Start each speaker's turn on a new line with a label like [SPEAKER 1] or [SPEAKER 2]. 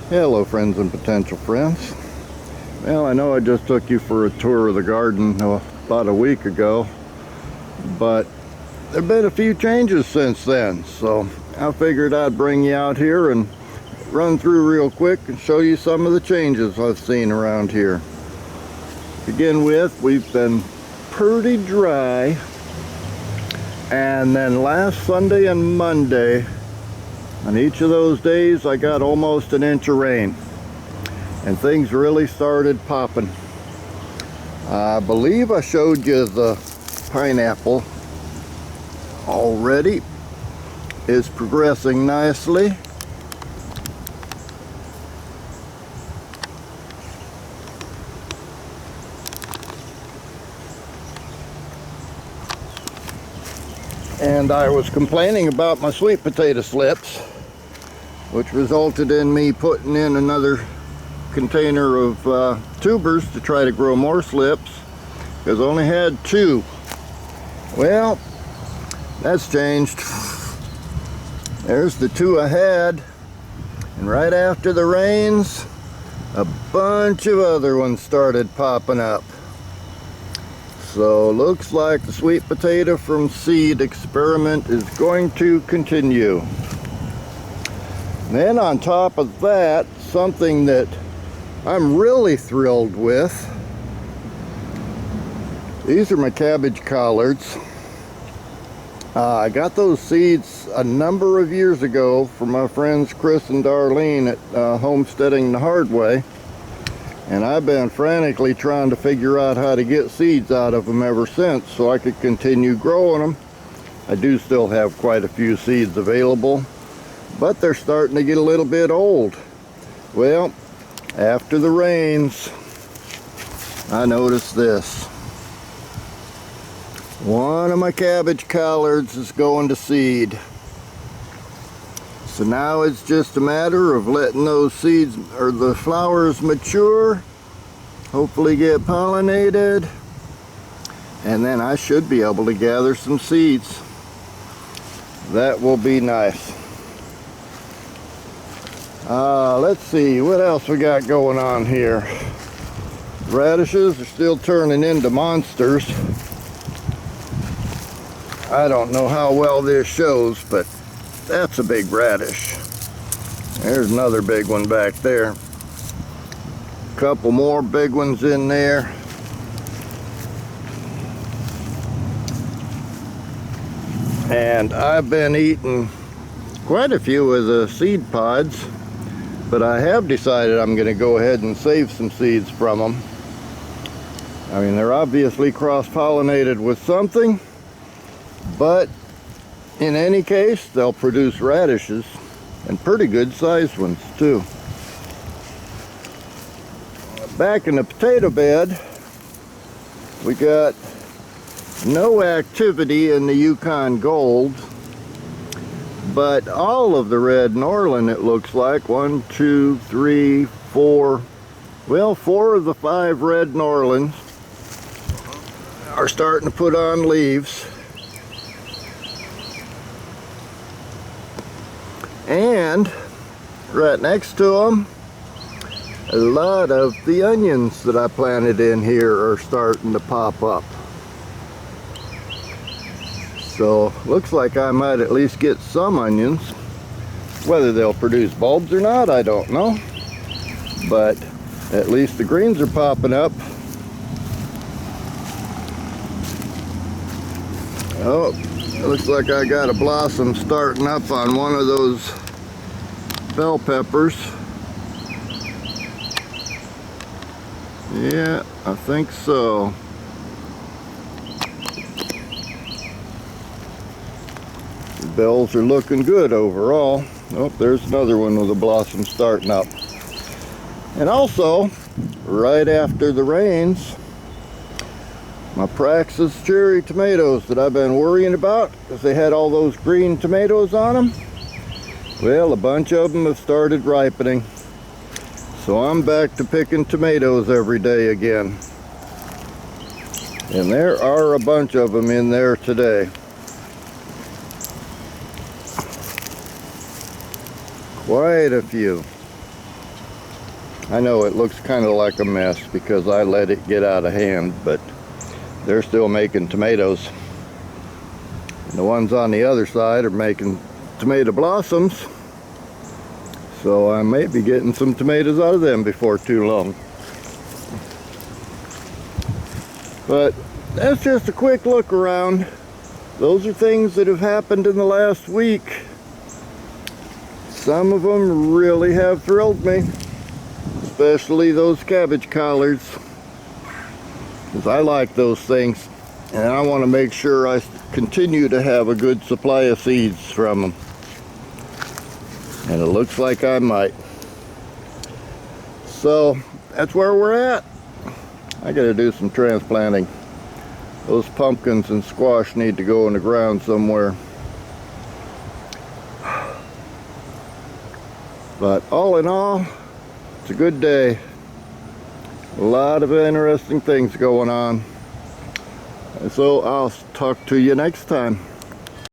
[SPEAKER 1] Hello friends and potential friends. Well, I know I just took you for a tour of the garden about a week ago, but there have been a few changes since then, so I figured I'd bring you out here and run through real quick and show you some of the changes I've seen around here. To begin with, we've been pretty dry, and then last Sunday and Monday, on each of those days, I got almost an inch of rain, and things really started popping. I believe I showed you the pineapple already. It's progressing nicely. And I was complaining about my sweet potato slips, which resulted in me putting in another container of tubers to try to grow more slips, because I only had 2. Well, that's changed. There's the 2 I had, and right after the rains, a bunch of other ones started popping up. So looks like the sweet potato from seed experiment is going to continue. Then on top of that, something that I'm really thrilled with, these are my cabbage collards. I got those seeds a number of years ago from my friends Chris and Darlene at Homesteading the Hard Way, and I've been frantically trying to figure out how to get seeds out of them ever since so I could continue growing them. I do still have quite a few seeds available, but they're starting to get a little bit old. Well, after the rains, I noticed this. One of my cabbage collards is going to seed. So now it's just a matter of letting those seeds or the flowers mature, hopefully get pollinated, and then I should be able to gather some seeds. That will be nice. Let's see, what else we got going on here? Radishes are still turning into monsters. I don't know how well this shows, but that's a big radish. There's another big one back there. A couple more big ones in there. And I've been eating quite a few of the seed pods, but I have decided I'm going to go ahead and save some seeds from them. I mean, they're obviously cross-pollinated with something, but in any case, they'll produce radishes, and pretty good sized ones too. Back in the potato bed, we got no activity in the Yukon Gold, but all of the red Norland, it looks like, 1, 2, 3, 4, well, 4 of the 5 red Norlands are starting to put on leaves. And right next to them, a lot of the onions that I planted in here are starting to pop up. So looks like I might at least get some onions. Whether they'll produce bulbs or not, I don't know. But at least the greens are popping up. Oh, it looks like I got a blossom starting up on one of those bell peppers. Yeah, I think so. The bells are looking good overall. Oh, there's another one with a blossom starting up. And also, right after the rains, my Praxis cherry tomatoes that I've been worrying about because they had all those green tomatoes on them, well, a bunch of them have started ripening. So I'm back to picking tomatoes every day again. And there are a bunch of them in there today. Quite a few. I know it looks kind of like a mess because I let it get out of hand, but they're still making tomatoes. And the ones on the other side are making tomato blossoms, so I may be getting some tomatoes out of them before too long. But that's just a quick look around. Those are things that have happened in the last week. Some of them really have thrilled me, especially those cabbage collards, because I like those things and I want to make sure I continue to have a good supply of seeds from them, and it looks like I might. So that's where we're at. I gotta do some transplanting. Those pumpkins and squash need to go in the ground somewhere. But all in all, it's a good day. A lot of interesting things going on. And so I'll talk to you next time.